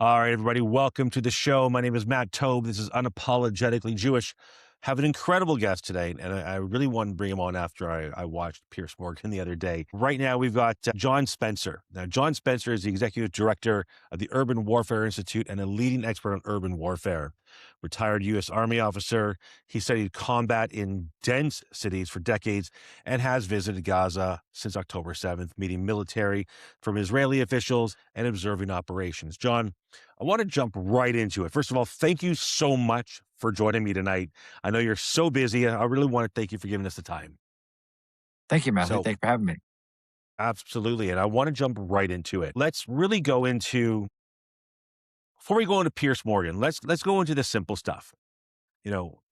All right, everybody, welcome to the show. My name is Matt Tobe. This is Unapologetically Jewish. Have an incredible guest today, and I really wanted to bring him on after I watched Piers Morgan the other day. Right now, we've got John Spencer. Now, John Spencer is the executive director of the Urban Warfare Institute and a leading expert on urban warfare. Retired U.S. Army officer, he studied combat in dense cities for decades and has visited Gaza since October 7th, meeting military from Israeli officials and observing operations. John, I want to jump right into it. First of all, thank you so much for joining me tonight. I know you're so busy. I really want to thank you for giving us the time. Thank you, Matthew. So, Thanks for having me. absolutely. And I want to jump right into it. Let's really go into, before we go into Pierce Morgan, let's go into the simple stuff.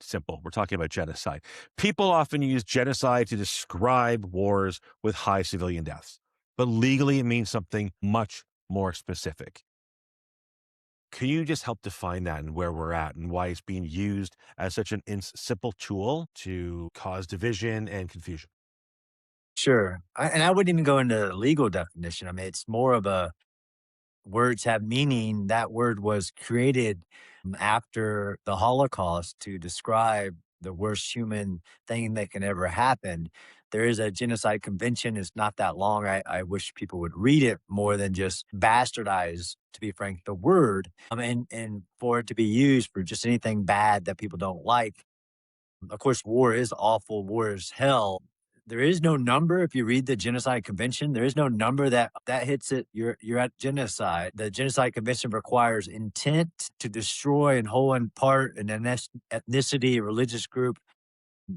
Simple. We're talking about genocide. People often use genocide to describe wars with high civilian deaths, but legally it means something much more specific. Can you just help define that and where we're at and why it's being used as such an simple tool to cause division and confusion? Sure. I wouldn't even go into the legal definition. I mean, it's more of a words have meaning. That word was created after the Holocaust to describe the worst human thing that can ever happen. There is a genocide convention. It's not that long. I wish people would read it more than just bastardize, to be frank, the word, and for it to be used for just anything bad that people don't like. Of course, war is awful. War is hell. There is no number. If you read the Genocide Convention, there is no number that hits it. You're at genocide. The Genocide Convention requires intent to destroy in whole and part an ethnicity, a religious group,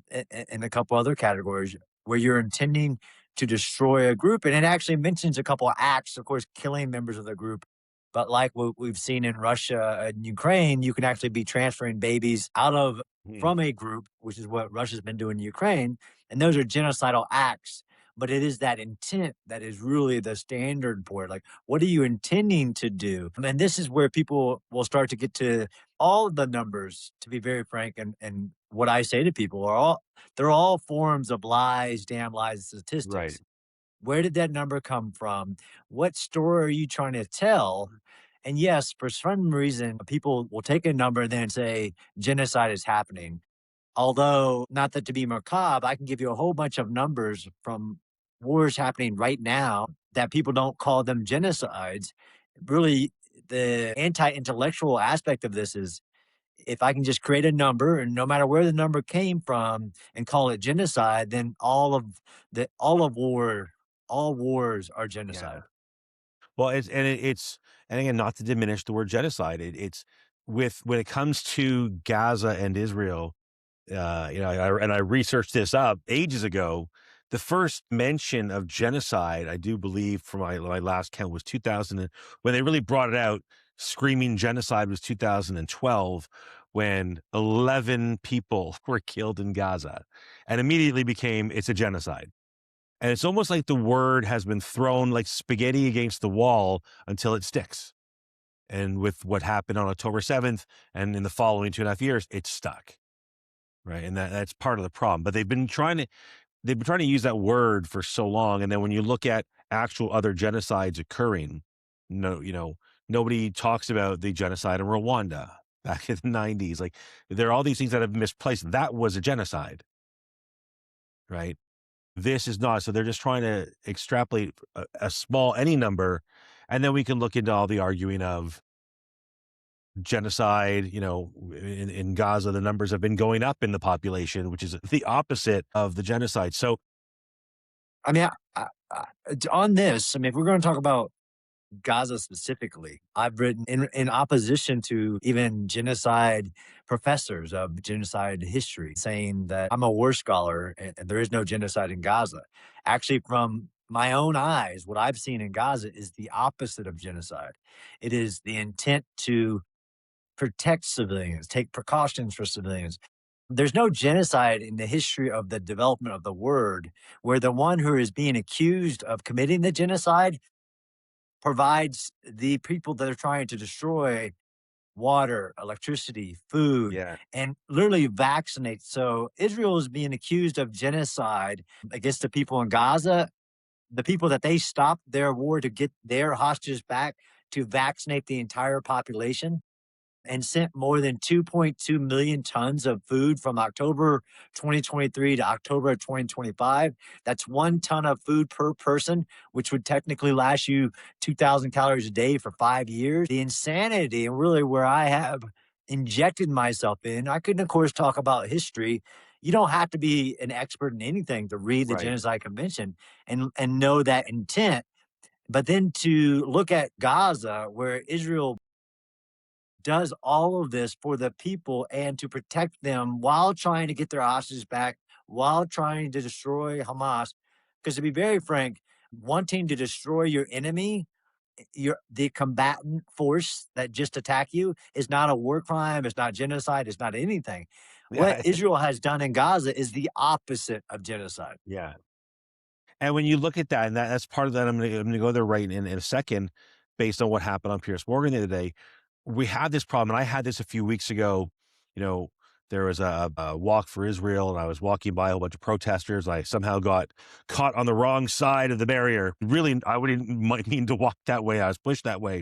and a couple other categories where you're intending to destroy a group. And it actually mentions a couple of acts, of course, killing members of the group. But like what we've seen in Russia and Ukraine, you can actually be transferring babies out of Hmm. from a group, which is what Russia's been doing in Ukraine. And those are genocidal acts. But it is that intent that is really the standard for it. Like, what are you intending to do? And this is where people will start to get to all the numbers, to be very frank. And what I say to people they're all forms of lies, damn lies, Right. statistics. Where did that number come from? What story are you trying to tell? And yes, for some reason, people will take a number and then say genocide is happening. Although, not that to be macabre, I can give you a whole bunch of numbers from wars happening right now that people don't call them genocides. Really, the anti intellectual aspect of this is if I can just create a number and no matter where the number came from and call it genocide, then all wars are Yeah. genocide. Well, and again, not to diminish the word genocide. It's when it comes to Gaza and Israel, I researched this up ages ago. The first mention of genocide, I do believe, from my last count, was 2000. When they really brought it out, screaming genocide was 2012, when 11 people were killed in Gaza, and immediately became it's a genocide. And it's almost like the word has been thrown like spaghetti against the wall until it sticks. And with what happened on October 7th and in the following 2.5 years, it's stuck. Right. And that's part of the problem. But they've been trying to use that word for so long. And then when you look at actual other genocides occurring, nobody talks about the genocide in Rwanda back in the 90s. Like there are all these things that have misplaced. That was a genocide, right? This is not. So they're just trying to extrapolate any number. And then we can look into all the arguing of genocide. In Gaza, the numbers have been going up in the population, which is the opposite of the genocide. So, I mean, on this, I mean, if we're going to talk about Gaza specifically, I've written in opposition to even genocide professors of genocide history, saying that I'm a war scholar and there is no genocide in Gaza. Actually, from my own eyes, what I've seen in Gaza is the opposite of genocide. It is the intent to protect civilians, take precautions for civilians. There's no genocide in the history of the development of the word where the one who is being accused of committing the genocide provides the people that are trying to destroy water, electricity, food, yeah. and literally vaccinates. So Israel is being accused of genocide against the people in Gaza. The people that they stopped their war to get their hostages back, to vaccinate the entire population and sent more than 2.2 million tons of food from October 2023 to October 2025. That's 1 ton of food per person, which would technically last you 2,000 calories a day for 5 years. The insanity, and really where I have injected myself in, I could, of course, talk about history. You don't have to be an expert in anything to read the Right. Genocide Convention and know that intent. But then to look at Gaza, where Israel does all of this for the people and to protect them while trying to get their hostages back, while trying to destroy Hamas. Because to be very frank, wanting to destroy your enemy, the combatant force that just attack you is not a war crime, it's not genocide, it's not anything. What Yeah. Israel has done in Gaza is the opposite of genocide. Yeah. And when you look at that, and that's part of that, I'm gonna go there right in a second, based on what happened on Pierce Morgan the other day. We had this problem, and I had this a few weeks ago. You know, there was a walk for Israel, and I was walking by a whole bunch of protesters. I somehow got caught on the wrong side of the barrier. Really, I wouldn't mean to walk that way. I was pushed that way,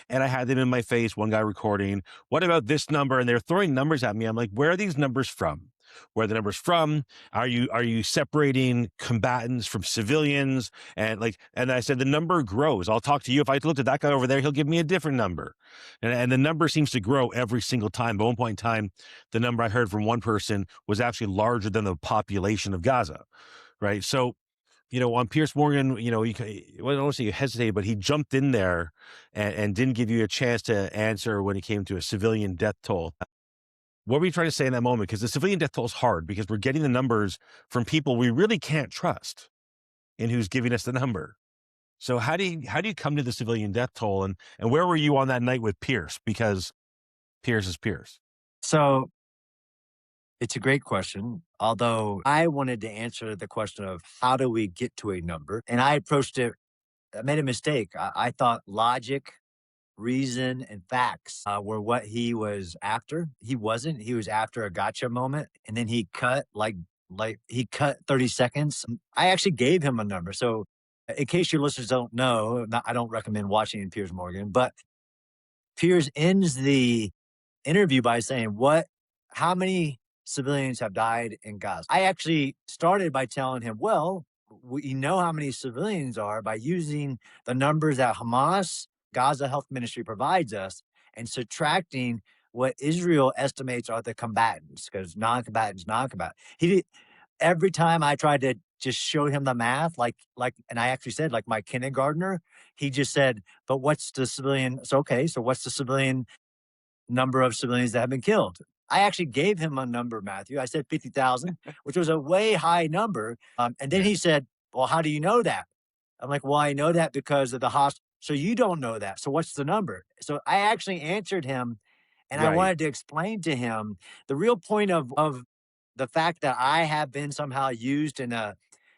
and I had them in my face. One guy recording, "What about this number?" And they're throwing numbers at me. I'm like, "Where are these numbers from? Where are the numbers from? Are you separating combatants from civilians?" And I said, the number grows. I'll talk to you. If I looked at that guy over there, he'll give me a different number. And the number seems to grow every single time. But at one point in time, the number I heard from one person was actually larger than the population of Gaza. Right. So, on Pierce Morgan, well, I don't want to say you hesitated, but he jumped in there and didn't give you a chance to answer when it came to a civilian death toll. What were you trying to say in that moment? Because the civilian death toll is hard because we're getting the numbers from people we really can't trust in who's giving us the number. So how do you come to the civilian death toll, and where were you on that night with Pierce? Because Pierce is Pierce. So it's a great question. Although I wanted to answer the question of how do we get to a number? And I approached it, I made a mistake. I thought logic, reason, and facts were what he was after. He wasn't. He was after a gotcha moment. And then he cut like he cut 30 seconds. I actually gave him a number. So in case your listeners don't know, I don't recommend watching Piers Morgan, but Piers ends the interview by saying, how many civilians have died in Gaza? I actually started by telling him, well, we know how many civilians are by using the numbers that Hamas, Gaza Health Ministry provides us and subtracting what Israel estimates are the combatants, because non-combatants, non-combatant. He did, every time I tried to just show him the math, and I actually said, like my kindergartner, he just said, but what's the civilian? So, okay, so what's the civilian number of civilians that have been killed? I actually gave him a number, Matthew. I said 50,000, which was a way high number. And then Yeah. he said, well, how do you know that? I'm like, well, I know that because of the hospital. So you don't know that. So what's the number? So I actually answered him and I Right. wanted to explain to him the real point of the fact that I have been somehow used in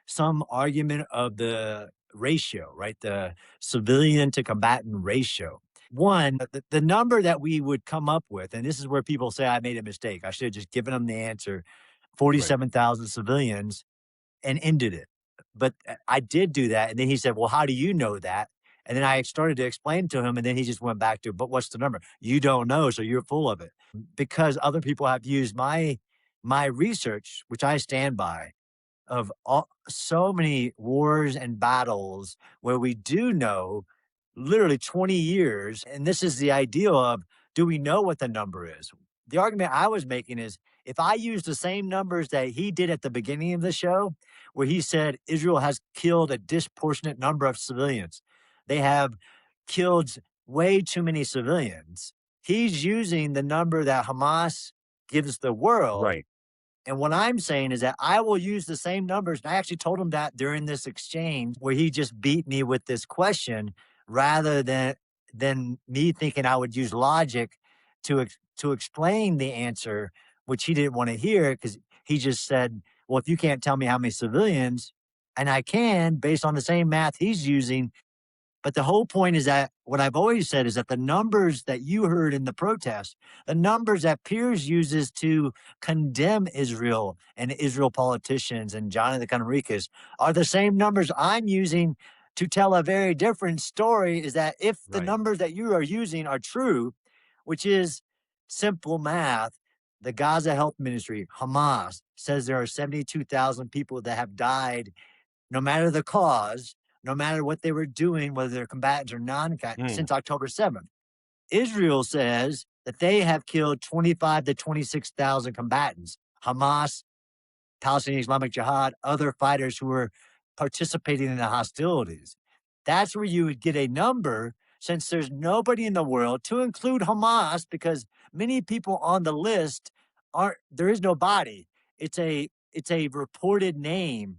some argument of the ratio, right? The civilian to combatant ratio. One, the number that we would come up with, and this is where people say I made a mistake. I should have just given them the answer, Right. 47,000 civilians and ended it. But I did do that. And then he said, well, how do you know that? And then I started to explain to him, and then he just went back to, but what's the number? You don't know, so you're full of it. Because other people have used my research, which I stand by, of so many wars and battles where we do know literally 20 years. And this is the ideal of, do we know what the number is? The argument I was making is if I use the same numbers that he did at the beginning of the show, where he said Israel has killed a disproportionate number of civilians, they have killed way too many civilians. He's using the number that Hamas gives the world, Right. and what I'm saying is that I will use the same numbers. And I actually told him that during this exchange where he just beat me with this question rather than me thinking I would use logic to explain the answer, which he didn't want to hear because he just said, well, if you can't tell me how many civilians, and I can based on the same math he's using, but the whole point is that what I've always said is that the numbers that you heard in the protest, the numbers that Piers uses to condemn Israel and Israel politicians and Johnny the Conricus are the same numbers I'm using to tell a very different story is that if the Right. numbers that you are using are true, which is simple math, the Gaza Health Ministry, Hamas, says there are 72,000 people that have died, no matter the cause, no matter what they were doing, whether they're combatants or non Mm. since October 7th. Israel says that they have killed 25 to 26,000 combatants. Hamas, Palestinian Islamic Jihad, other fighters who were participating in the hostilities. That's where you would get a number since there's nobody in the world to include Hamas because many people on the list aren't there is no body. It's a reported name.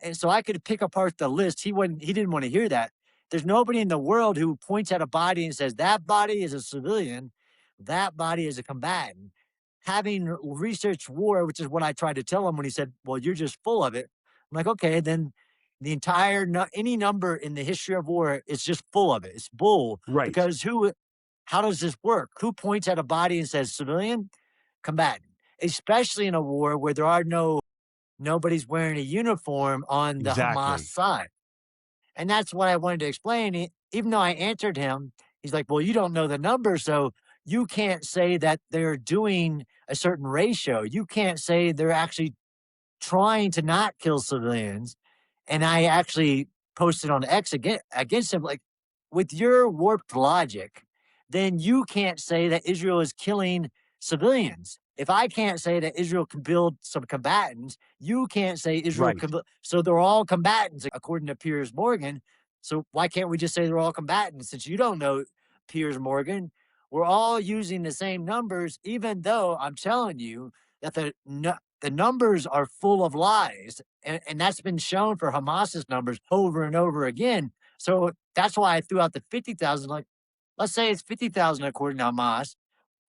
And so I could pick apart the list. He didn't want to hear that. There's nobody in the world who points at a body and says that body is a civilian, that body is a combatant. Having researched war, which is what I tried to tell him when he said, "Well, you're just full of it." I'm like, "Okay, then the entire any number in the history of war is just full of it. It's bull Right. because who how does this work? Who points at a body and says civilian, combatant, especially in a war where there are nobody's wearing a uniform on the Hamas Exactly. side." And that's what I wanted to explain. Even though I answered him, he's like, "Well, you don't know the number, so you can't say that they're doing a certain ratio. You can't say they're actually trying to not kill civilians." And I actually posted on X against him, like, with your warped logic, then you can't say that Israel is killing civilians. If I can't say that Israel can build some combatants, you can't say Israel Right. can. So they're all combatants, according to Piers Morgan. So why can't we just say they're all combatants? Since you don't know Piers Morgan, we're all using the same numbers, even though I'm telling you that the numbers are full of lies. And that's been shown for Hamas's numbers over and over again. So that's why I threw out the 50,000. Like, let's say it's 50,000 according to Hamas.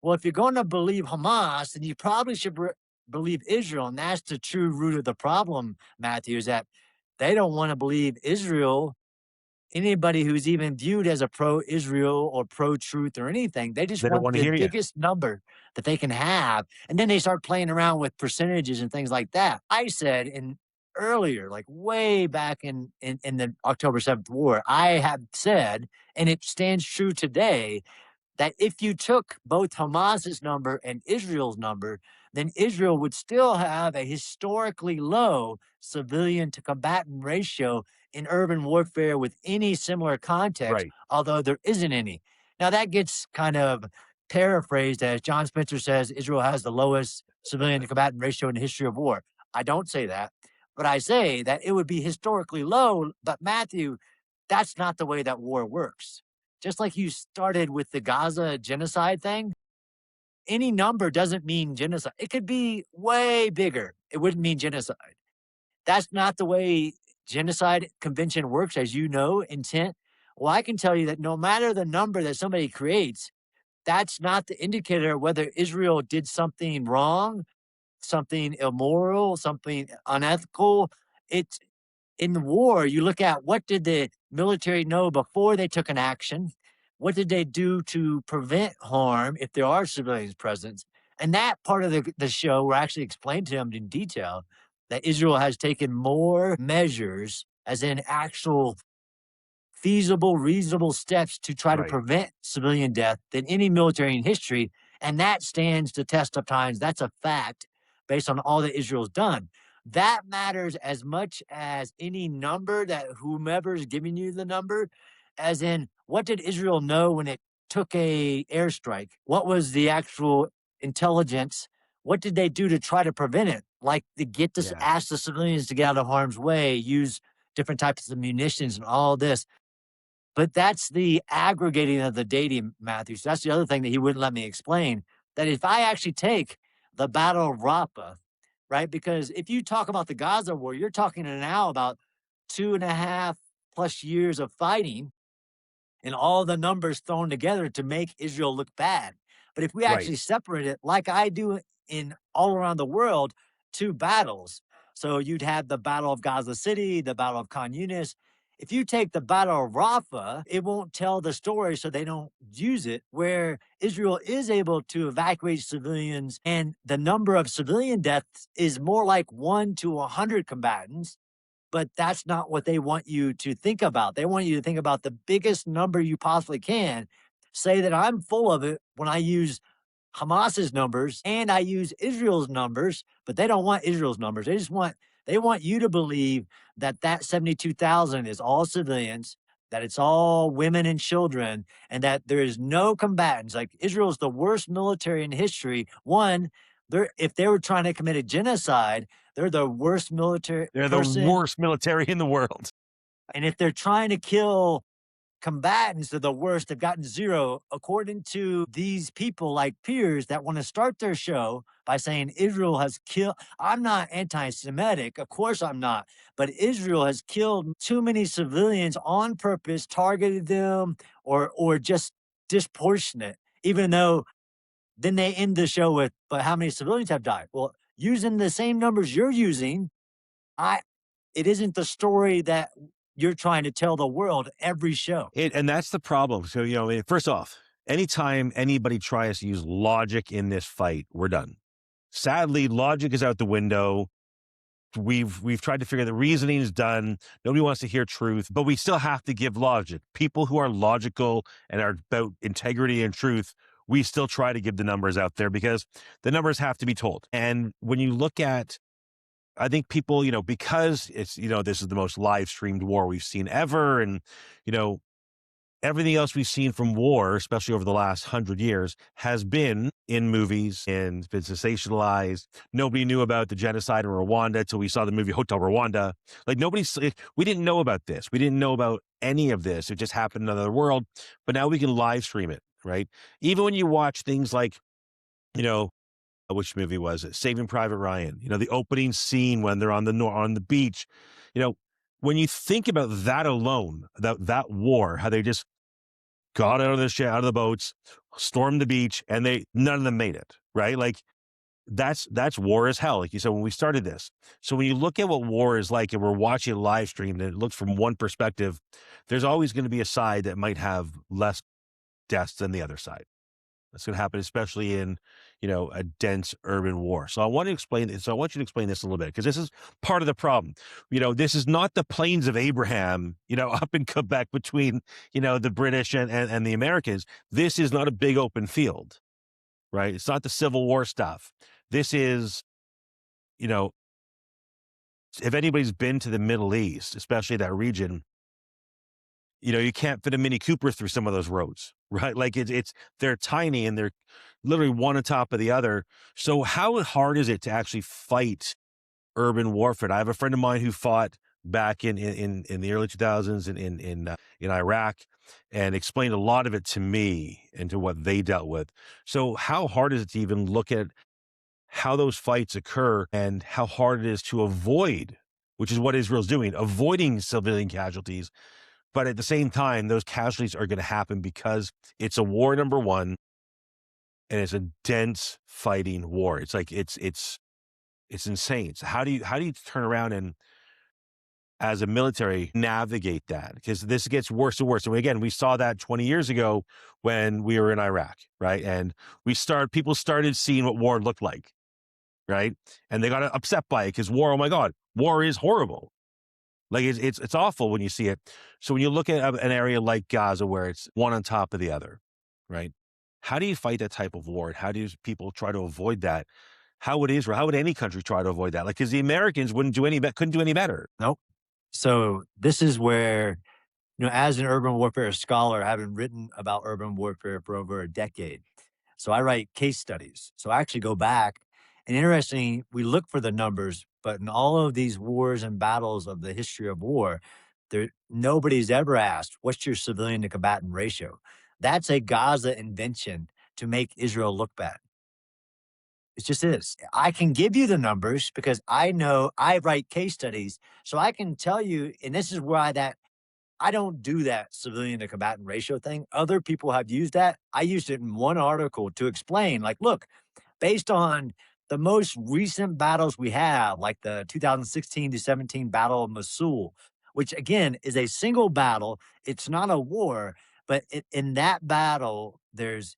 Well, if you're going to believe Hamas, then you probably should believe Israel. And that's the true root of the problem, Matthew, is that they don't want to believe Israel, anybody who's even viewed as a pro-Israel or pro-truth or anything. They just They don't want wanna the hear you. biggest number that they can have, and then they start playing around with percentages and things like that. I said in earlier, like way back in the October 7th war, I have said, and it stands true today, that if you took both Hamas's number and Israel's number, then Israel would still have a historically low civilian to combatant ratio in urban warfare with any similar context, Right. although there isn't any. Now, that gets kind of paraphrased as John Spencer says Israel has the lowest civilian to combatant ratio in the history of war. I don't say that, but I say that it would be historically low. But Matthew, that's not the way that war works. Just like you started with the Gaza genocide thing, any number doesn't mean genocide. It could be way bigger. It wouldn't mean genocide. That's not the way genocide convention works, as you know, intent. Well, I can tell you that no matter the number that somebody creates, that's not the indicator whether Israel did something wrong, something immoral, something unethical. It's in the war, you look at what did the military know before they took an action? What did they do to prevent harm if there are civilians present? And that part of the show were actually explained to him in detail that Israel has taken more measures, as in actual feasible, reasonable steps to try to Right. prevent civilian death than any military in history. And that stands the test of times. That's a fact based on all that Israel's done. That matters as much as any number that whomever's giving you the number, as in what did Israel know when it took a airstrike? What was the actual intelligence? What did they do to try to prevent it? Like to get this, Yeah. ask the civilians to get out of harm's way, use different types of munitions and all this. But that's the aggregating of the data, Matthew. So that's the other thing that he wouldn't let me explain. That if I actually take the Battle of Rafah, right? Because if you talk about the Gaza war, you're talking now about 2.5+ years of fighting and all the numbers thrown together to make Israel look bad. But if we Right. actually separate it, like I do in all around the world, two battles. So you'd have the Battle of Gaza City, the Battle of Khan Yunis. If you take the Battle of Rafah, it won't tell the story, so they don't use it. Where Israel is able to evacuate civilians, and the number of civilian deaths is more like 1 to 100 combatants, but that's not what they want you to think about. They want you to think about the biggest number you possibly can. Say that I'm full of it when I use Hamas's numbers and I use Israel's numbers, but they don't want Israel's numbers. They want you to believe that that 72,000 is all civilians, that it's all women and children, and that there is no combatants. Like Israel is the worst military in history. One, they're if they were trying to commit a genocide, they're the worst military They're the person. worst military in the world. And if they're trying to kill combatants are the worst. They've gotten zero, according to these people like peers that want to start their show by saying Israel has killed. I'm not anti Semitic. Of course I'm not. But Israel has killed too many civilians on purpose, targeted them, or just disproportionate, even though then they end the show with, but how many civilians have died? Well, using the same numbers you're using, I it isn't the story that you're trying to tell the world every show. And that's the problem. So, first off, anytime anybody tries to use logic in this fight, we're done. Sadly, logic is out the window. We've tried to figure the reasoning is done. Nobody wants to hear truth, but we still have to give logic. People who are logical and are about integrity and truth, we still try to give the numbers out there because the numbers have to be told. And when you look at, I think people, because it's, this is the most live streamed war we've seen ever. And, you know, everything else we've seen from war, especially over the last 100 years, has been in movies and been sensationalized. Nobody knew about the genocide in Rwanda until we saw the movie Hotel Rwanda. We didn't know about this. We didn't know about any of this. It just happened in another world. But now we can live stream it, right? Even when you watch things like, you know, which movie was it? Saving Private Ryan. The opening scene when they're on the beach. You know, when you think about that alone, that war, how they just got out of out of the boats, stormed the beach, and none of them made it, right? Like that's war as hell. Like you said, when we started this. So when you look at what war is like and we're watching it live streamed and it looks from one perspective, there's always going to be a side that might have less deaths than the other side. That's going to happen, especially in, a dense urban war. So I want to explain this. So I want you to explain this a little bit because this is part of the problem. This is not the plains of Abraham, up in Quebec between, the British and the Americans. This is not a big open field, right? It's not the Civil War stuff. This is, if anybody's been to the Middle East, especially that region, you can't fit a Mini Cooper through some of those roads, right? Like they're tiny and they're literally one on top of the other. So how hard is it to actually fight urban warfare? I have a friend of mine who fought back in the early 2000s in Iraq and explained a lot of it to me and to what they dealt with. So how hard is it to even look at how those fights occur and how hard it is to avoid, which is what Israel's doing, avoiding civilian casualties. But at the same time, those casualties are going to happen because it's a war, number one, and it's a dense fighting war. It's like it's insane. So how do you turn around and, as a military, navigate that? Because this gets worse and worse. And again, we saw that 20 years ago when we were in Iraq, right? And people started seeing what war looked like, right? And they got upset by it because war. Oh my God, war is horrible. Like it's awful when you see it. So when you look at an area like Gaza where it's one on top of the other, right? How do you fight that type of war? How do people try to avoid that? How would Israel? How would any country try to avoid that? Like, because the Americans couldn't do any better. Nope. So this is where, as an urban warfare scholar, having written about urban warfare for over a decade, so I write case studies. So I actually go back and interesting, we look for the numbers, but in all of these wars and battles of the history of war, nobody's ever asked, what's your civilian to combatant ratio? That's a Gaza invention to make Israel look bad. It just is. I can give you the numbers because I know I write case studies. So I can tell you, and this is why that I don't do that civilian to combatant ratio thing. Other people have used that. I used it in one article to explain, like, look, based on the most recent battles we have, like the 2016 to 17 Battle of Mosul, which again is a single battle. It's not a war, but in that battle, there's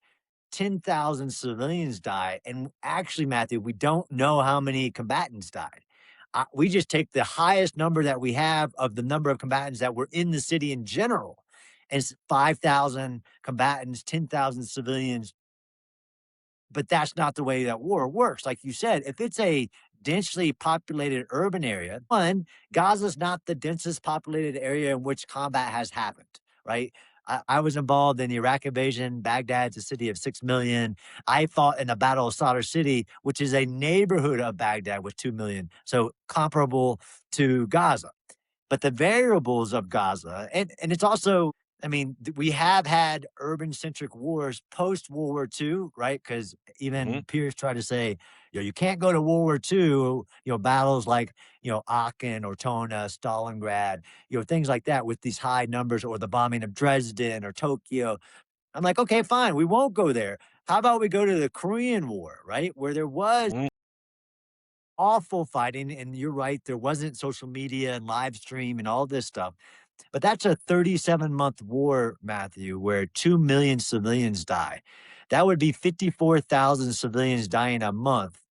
10,000 civilians die. And actually, Matthew, we don't know how many combatants died. We just take the highest number that we have of the number of combatants that were in the city in general, and it's 5,000 combatants, 10,000 civilians, but that's not the way that war works. Like you said, if it's a densely populated urban area, one, Gaza's not the densest populated area in which combat has happened, right? I was involved in the Iraq invasion. Baghdad's a city of 6 million. I fought in the Battle of Sadr City, which is a neighborhood of Baghdad with 2 million. So comparable to Gaza. But the variables of Gaza, and it's also, I mean, we have had urban centric wars post World War II, right? Because Mhm. even peers try to say, you can't go to World War II, battles like, Aachen, Ortona, Stalingrad, things like that with these high numbers, or the bombing of Dresden or Tokyo. I'm like, okay, fine, we won't go there. How about we go to the Korean War, right? Where there was Mhm. awful fighting. And you're right, there wasn't social media and live stream and all this stuff. But that's a 37-month war, Matthew, where 2 million civilians die. That would be 54,000 civilians dying a month,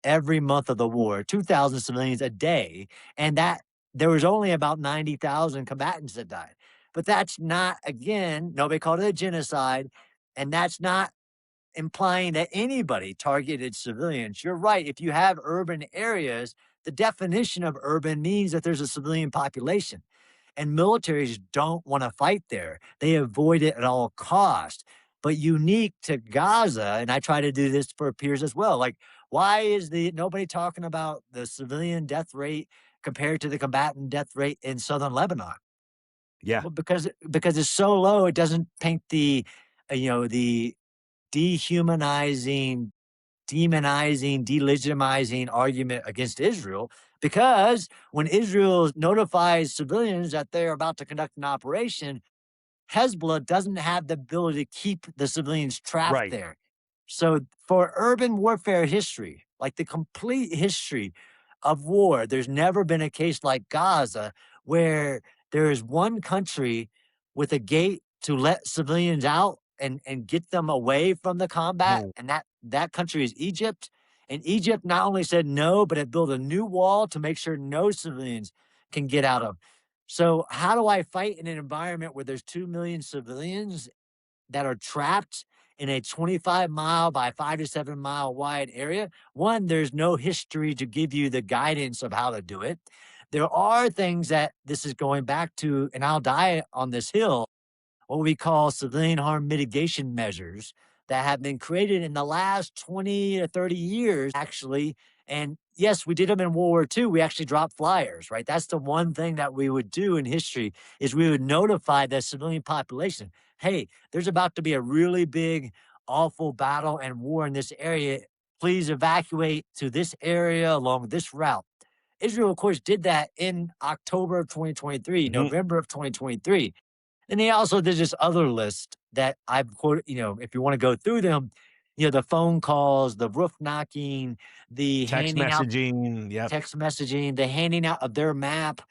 every month of the war, 2,000 civilians a day. And that there was only about 90,000 combatants that died. But that's not, again, nobody called it a genocide. And that's not implying that anybody targeted civilians. You're right. If you have urban areas, the definition of urban means that there's a civilian population, and militaries don't want to fight there. They avoid it at all cost. But unique to Gaza, and I try to do this for peers as well. Like, why is the nobody talking about the civilian death rate compared to the combatant death rate in southern Lebanon? Yeah. Well, because it's so low, it doesn't paint the dehumanizing, demonizing, delegitimizing argument against Israel, because when Israel notifies civilians that they're about to conduct an operation, Hezbollah doesn't have the ability to keep the civilians trapped Right. there. So, for urban warfare history, like the complete history of war, there's never been a case like Gaza where there is one country with a gate to let civilians out and get them away from the combat, Mhm. and that country is Egypt. And Egypt not only said no, but it built a new wall to make sure no civilians can get out of. So, how do I fight in an environment where there's 2 million civilians that are trapped in a 25-mile by 5 to 7 mile wide area? One, there's no history to give you the guidance of how to do it. There are things that this is going back to, and I'll die on this hill, what we call civilian harm mitigation measures that have been created in the last 20 to 30 years, actually. And yes, we did them in World War II. We actually dropped flyers, right? That's the one thing that we would do in history is we would notify the civilian population, hey, there's about to be a really big, awful battle and war in this area. Please evacuate to this area along this route. Israel, of course, did that in October of 2023, Mhm. November of 2023. And they also did this other list that I've quoted, if you want to go through them, the phone calls, the roof knocking, the Text handing out messaging. Yep. text messaging, the handing out of their map.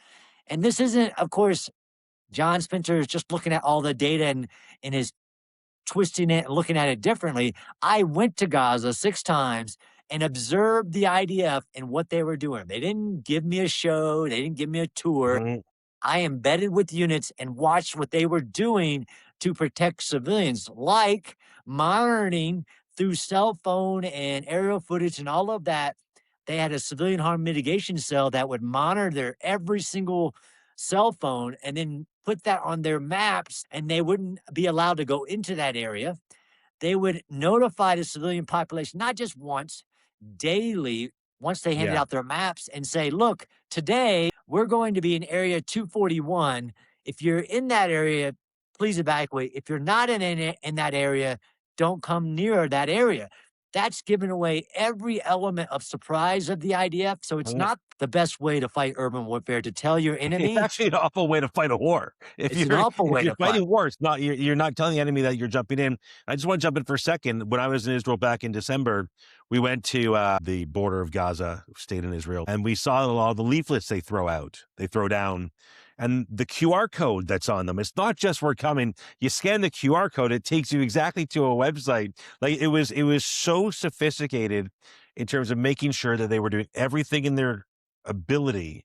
And this isn't, of course, John Spencer is just looking at all the data and is twisting it and looking at it differently. I went to Gaza 6 times and observed the IDF and what they were doing. They didn't give me a show, they didn't give me a tour. Mhm. I embedded with units and watched what they were doing to protect civilians, like monitoring through cell phone and aerial footage and all of that. They had a civilian harm mitigation cell that would monitor their every single cell phone and then put that on their maps, and they wouldn't be allowed to go into that area. They would notify the civilian population, not just once, daily, once they handed Yeah. out their maps, and say, look, today we're going to be in area 241. If you're in that area, please evacuate. If you're not in that area, don't come near that area. That's giving away every element of surprise of the IDF. So it's Mhm. not the best way to fight urban warfare, to tell your It's enemy. actually an awful way to fight a war. If It's an you're awful if way you're to fight. fighting war, it's not you're not telling the enemy that you're jumping in. I just want to jump in for a second. When I was in Israel back in December, we went to the border of Gaza, stayed in Israel, and we saw a lot of the leaflets they throw out, they throw down, and the QR code that's on them. It's not just we're coming. You scan the QR code, it takes you exactly to a website. Like it was so sophisticated in terms of making sure that they were doing everything in their ability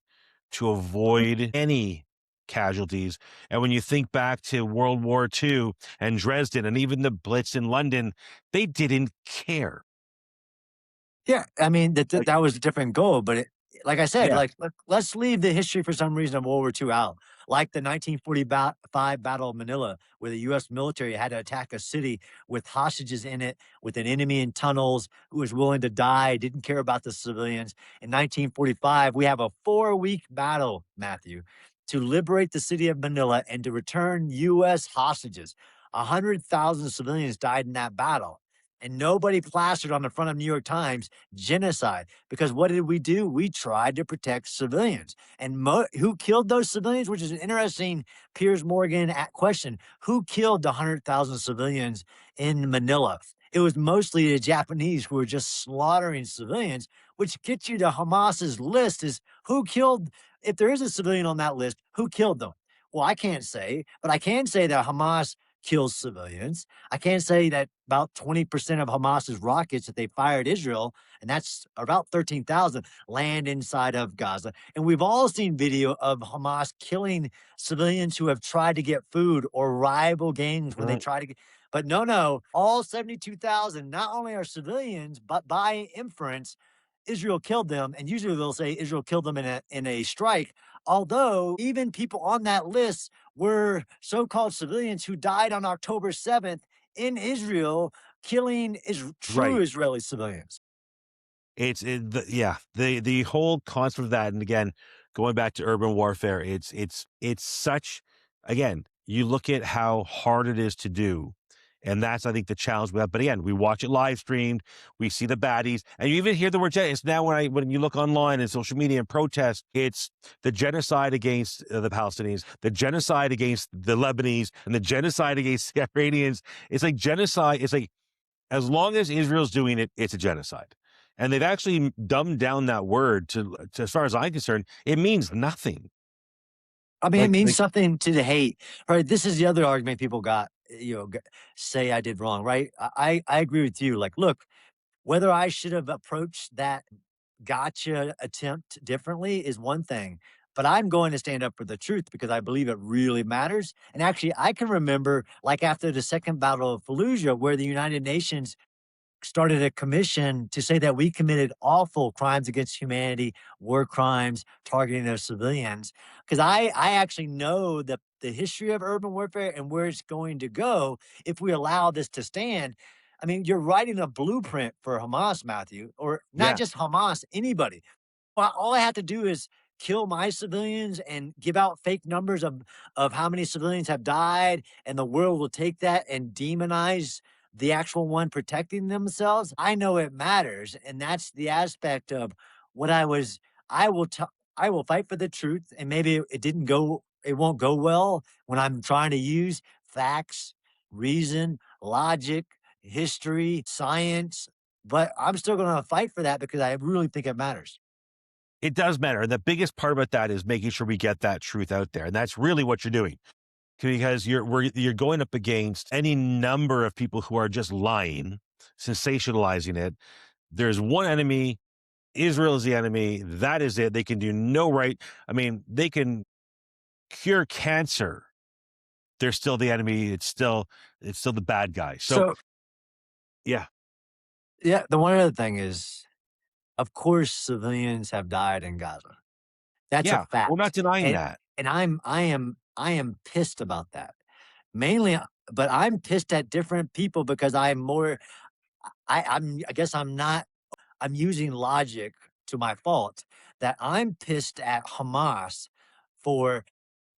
to avoid any casualties. And when you think back to World War II and Dresden and even the Blitz in London, they didn't care. Yeah, I mean, Like, that was a different goal, but like I said, yeah, like, let's leave the history for some reason of World War II out, like the 1945 Battle of Manila, where the US military had to attack a city with hostages in it, with an enemy in tunnels who was willing to die, didn't care about the civilians. In 1945, we have a 4-week battle, Matthew, to liberate the city of Manila and to return US hostages. 100,000 civilians died in that battle. And nobody plastered on the front of New York Times genocide, because what did we do? We tried to protect civilians. And who killed those civilians? Which is an interesting Piers Morgan question. Who killed the 100,000 civilians in Manila? It was mostly the Japanese who were just slaughtering civilians, which gets you to Hamas's list is who killed, if there is a civilian on that list, who killed them? Well, I can't say, but I can say that Hamas kills civilians. I can say that about 20% of Hamas's rockets that they fired Israel, and that's about 13,000, land inside of Gaza. And we've all seen video of Hamas killing civilians who have tried to get food, or rival gangs where they mm, try to get. But no, no, all 72,000 not only are civilians, but by inference, Israel killed them. And usually they'll say Israel killed them in a strike. Although even people on that list were so-called civilians who died on October 7th in Israel, killing true right. Israeli civilians. Yeah, the whole concept of that, and again, going back to urban warfare, it's such, again, you look at how hard it is to do, and that's, I think, the challenge with that. But again, we watch it live streamed, we see the baddies, and you even hear the word it's now when you look online and social media and protest, it's the genocide against the Palestinians, the genocide against the Lebanese, and the genocide against the Iranians. It's like genocide. It's like as long as Israel's doing it, it's a genocide. And they've actually dumbed down that word to as far as I'm concerned, it means nothing. I mean, it means Like something to the hate, right? This is the other argument people got, say I did wrong, right? I agree with you. Like, look, whether I should have approached that gotcha attempt differently is one thing, but I'm going to stand up for the truth because I believe it really matters. And actually, I can remember, like, after the second battle of Fallujah, where the United Nations started a commission to say that we committed awful crimes against humanity, war crimes, targeting of civilians. Because I actually know the history of urban warfare and where it's going to go if we allow this to stand. I mean, you're writing a blueprint for Hamas, Matthew, or not yeah, just Hamas, anybody. Well, all I have to do is kill my civilians and give out fake numbers of how many civilians have died, and the world will take that and demonize the actual one protecting themselves. I know it matters, and that's the aspect of what I will tell. I will fight for the truth, and maybe it won't go well when I'm trying to use facts, reason, logic, history, science, but I'm still going to fight for that because I really think it matters. it does matter. And the biggest part about that is making sure we get that truth out there. And that's really what you're doing. Because you're going up against any number of people who are just lying, sensationalizing it. There's one enemy. Israel is the enemy. That is it. They can do no right. I mean, they can cure cancer. They're still the enemy. It's still the bad guy. So So, yeah, yeah, the one other thing is, of course, civilians have died in Gaza. That's a yeah, we're not fact, denying and that. I am pissed about that. Mainly, but I'm pissed at different people because I'm more. I guess I'm not. I'm using logic to my fault that I'm pissed at Hamas for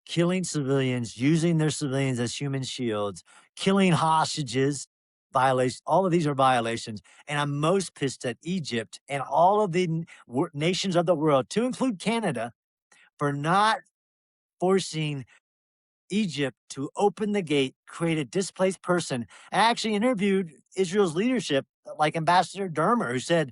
killing civilians, using their civilians as human shields, killing hostages, violations. All of these are violations. And I'm most pissed at Egypt and all of the nations of the world, to include Canada, for not forcing Egypt to open the gate, create a displaced person. I actually interviewed Israel's leadership, like Ambassador Dermer, who said,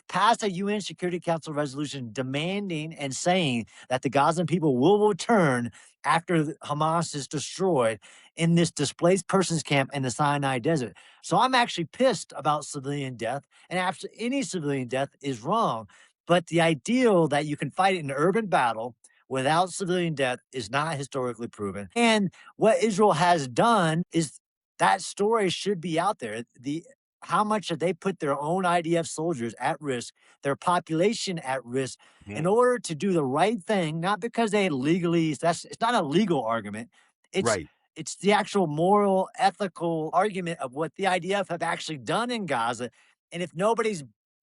passed a UN Security Council resolution demanding and saying that the Gazan people will return after Hamas is destroyed in this displaced persons camp in the Sinai Desert. So I'm actually pissed about civilian death, and after any civilian death is wrong. But the ideal that you can fight an urban battle without civilian death is not historically proven. And what Israel has done is that story should be out there. The How much have they put their own IDF soldiers at risk, their population at risk, in Mhm. order to do the right thing, not because they legally, that's it's not a legal argument. It's Right. it's the actual moral, ethical argument of what the IDF have actually done in Gaza. And if nobody's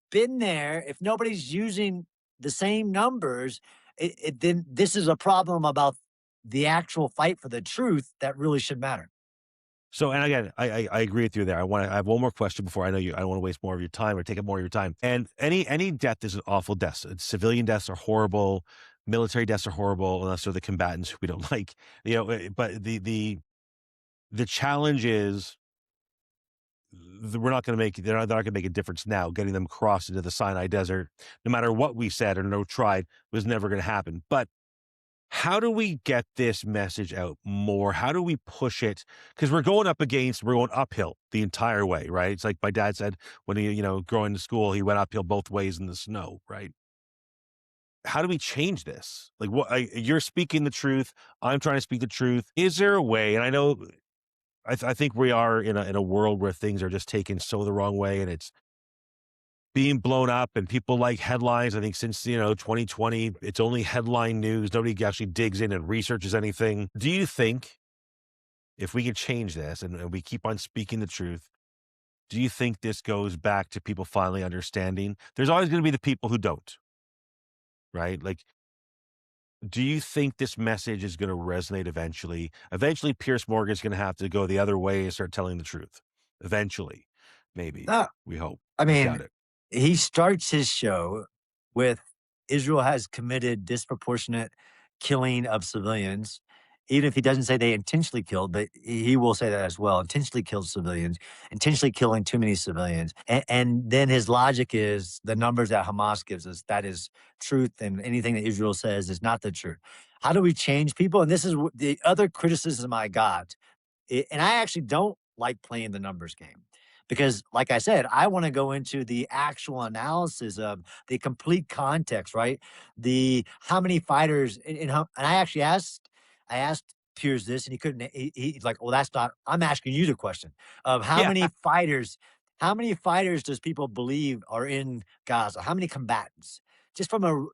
been there, if nobody's using the same numbers, then this is a problem about the actual fight for the truth that really should matter. So, and again, I agree with you there. I have one more question before I know you. I don't want to waste more of your time or take up more of your time. And any death is awful deaths. Civilian deaths are horrible. Military deaths are horrible unless they're the combatants who we don't like. But the challenge is we're not going to make they're not going to make a difference now. Getting them crossed into the Sinai Desert, no matter what we said or no tried, was never going to happen. But how do we get this message out more? How do we push it? Because we're going uphill the entire way, right? It's like my dad said when he, growing to school, he went uphill both ways in the snow, right? How do we change this? Like, you're speaking the truth. I'm trying to speak the truth. Is there a way? And I know, I think we are in a world where things are just taken so the wrong way, and it's being blown up, and people like headlines. I think since, 2020, it's only headline news. Nobody actually digs in and researches anything. Do you think if we can change this and we keep on speaking the truth, do you think this goes back to people finally understanding? There's always going to be the people who don't, right? Like, do you think this message is going to resonate eventually? Eventually, Pierce Morgan's going to have to go the other way and start telling the truth. Eventually, maybe. No, We hope. I I doubt mean, it. he starts his show with Israel has committed disproportionate killing of civilians, even if he doesn't say they intentionally killed, but he will say that as well. Intentionally killed civilians, intentionally killing too many civilians. And then his logic is the numbers that Hamas gives us, that is truth, and anything that Israel says is not the truth. How do we change people? And this is the other criticism I got. And I actually don't like playing the numbers game because, like I said, I want to go into the actual analysis of the complete context, right? The how many fighters, and I asked Piers this, and he couldn't. He's like, "Well, that's not." I'm asking you the question of Yeah. how many fighters does people believe are in Gaza? How many combatants? Just from a,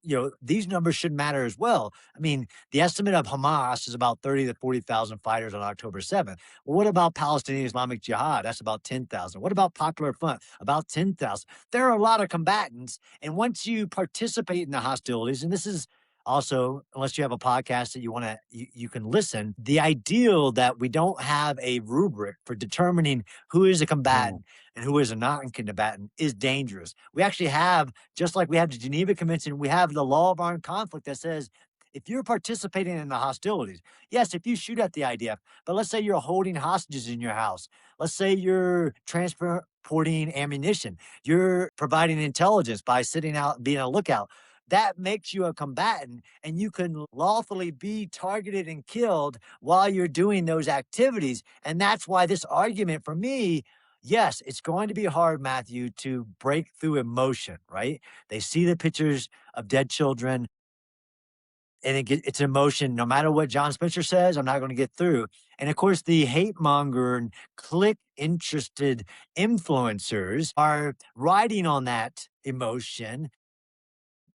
these numbers should matter as well. I mean, the estimate of Hamas is about 30 to 40,000 fighters on October 7th. Well, what about Palestinian Islamic Jihad? That's about 10,000. What about Popular Front? About 10,000. There are a lot of combatants. And once you participate in the hostilities, and this is also, unless you have a podcast that you can listen, the ideal that we don't have a rubric for determining who is a Mm. combatant and who is a non-combatant is dangerous. We actually have, just like we have the Geneva Convention, we have the law of armed conflict that says if you're participating in the hostilities, yes, if you shoot at the IDF, but let's say you're holding hostages in your house. Let's say you're transporting ammunition. You're providing intelligence by sitting out and being a lookout. That makes you a combatant, and you can lawfully be targeted and killed while you're doing those activities. And that's why this argument for me, yes, it's going to be hard, Matthew, to break through emotion, right? They see the pictures of dead children and it's emotion. No matter what John Spencer says, I'm not going to get through. And of course, the hate monger and click interested influencers are riding on that emotion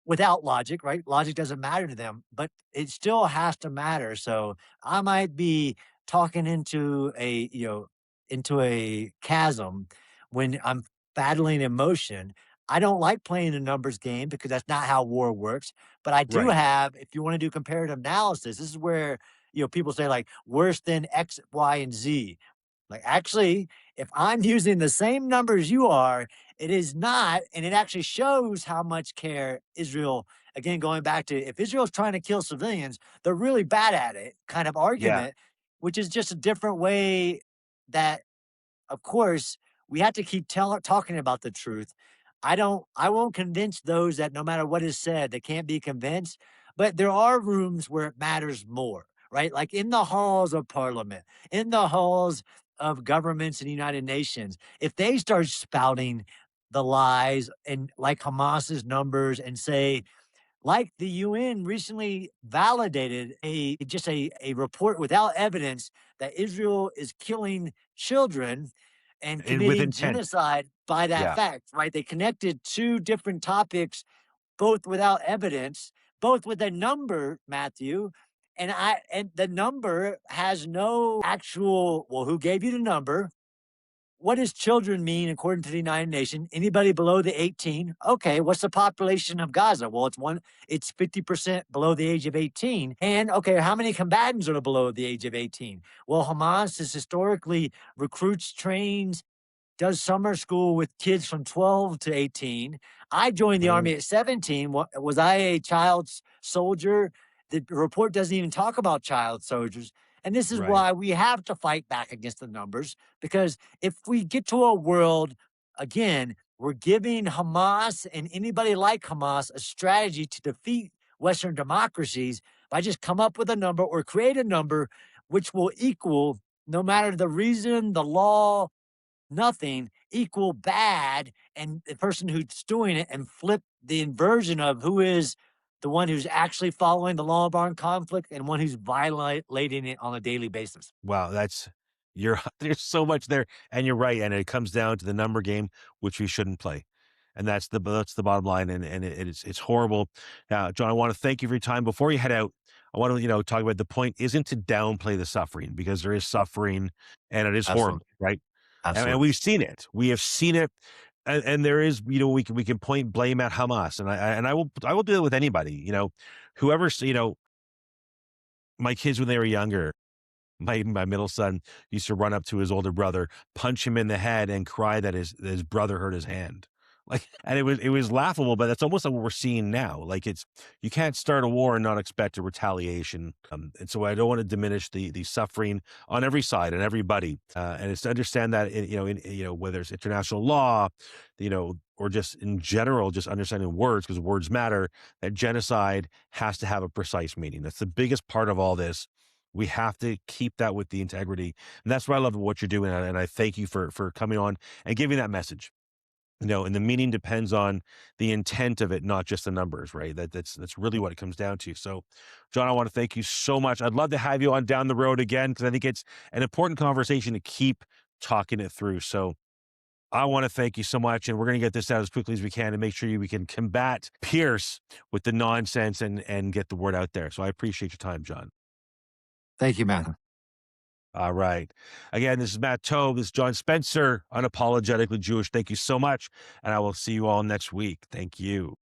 without logic, right? Logic doesn't matter to them, but it still has to matter. So I might be talking into a chasm when I'm battling emotion. I don't like playing a numbers game because that's not how war works. But I do Right. have, if you want to do comparative analysis, this is where people say like worse than X, Y, and Z. Like, actually, if I'm using the same numbers you are, it is not, and it actually shows how much care Israel, again, going back to if Israel's trying to kill civilians, they're really bad at it kind of Yeah. argument, which is just a different way that, of course, we have to keep talking about the truth. I won't convince those that no matter what is said, they can't be convinced. But there are rooms where it matters more, right? Like in the halls of parliament, in the halls of governments and United Nations. If they start spouting the lies and like Hamas's numbers and say, like the UN recently validated a report without evidence that Israel is killing children and And with committing intent. genocide by that Yeah. fact, right? They connected two different topics, both without evidence, both with a number, Matthew. And the number has no actual, well, who gave you the number? What does children mean according to the United Nations? Anybody below the 18? Okay, what's the population of Gaza? Well, it's 50% below the age of 18. And okay, how many combatants are below the age of 18? Well, Hamas is historically recruits, trains, does summer school with kids from 12 to 18. I joined the Mhm. army at 17. Was I a child soldier? The report doesn't even talk about child soldiers. And this is Right. why we have to fight back against the numbers, because if we get to a world, again, we're giving Hamas and anybody like Hamas a strategy to defeat Western democracies by just come up with a number or create a number which will equal, no matter the reason, the law, nothing, equal bad, and the person who's doing it, and flip the inversion of who is the one who's actually following the law of armed conflict and one who's violating it on a daily basis. Wow, that's you're there's so much there, and you're right, and it comes down to the number game, which we shouldn't play, and that's the bottom line, and it's horrible. John, I want to thank you for your time. Before you head out, I want to talk about the point isn't to downplay the suffering because there is suffering, and it is horrible, Absolutely. right? And Absolutely. we've seen it. We have seen it, and there is we can point blame at Hamas, and I will do it with anybody, whoever's my kids when they were younger. My middle son used to run up to his older brother, punch him in the head, and cry that his brother hurt his hand. Like, and it was laughable, but that's almost like what we're seeing now. Like, it's you can't start a war and not expect a retaliation. And so I don't want to diminish the suffering on every side and everybody. And it's to understand that whether it's international law, or just in general, just understanding words because words matter. That genocide has to have a precise meaning. That's the biggest part of all this. We have to keep that with the integrity, and that's what I love about what you're doing, and I thank you for coming on and giving that message. And the meaning depends on the intent of it, not just the numbers, right? That's really what it comes down to. So, John, I want to thank you so much. I'd love to have you on down the road again because I think it's an important conversation to keep talking it through. So, I want to thank you so much, and we're going to get this out as quickly as we can and make sure we can combat Pierce with the nonsense and get the word out there. So, I appreciate your time, John. Thank you, Matthew. All right. Again, this is Matt Tobe. This is John Spencer, unapologetically Jewish. Thank you so much. And I will see you all next week. Thank you.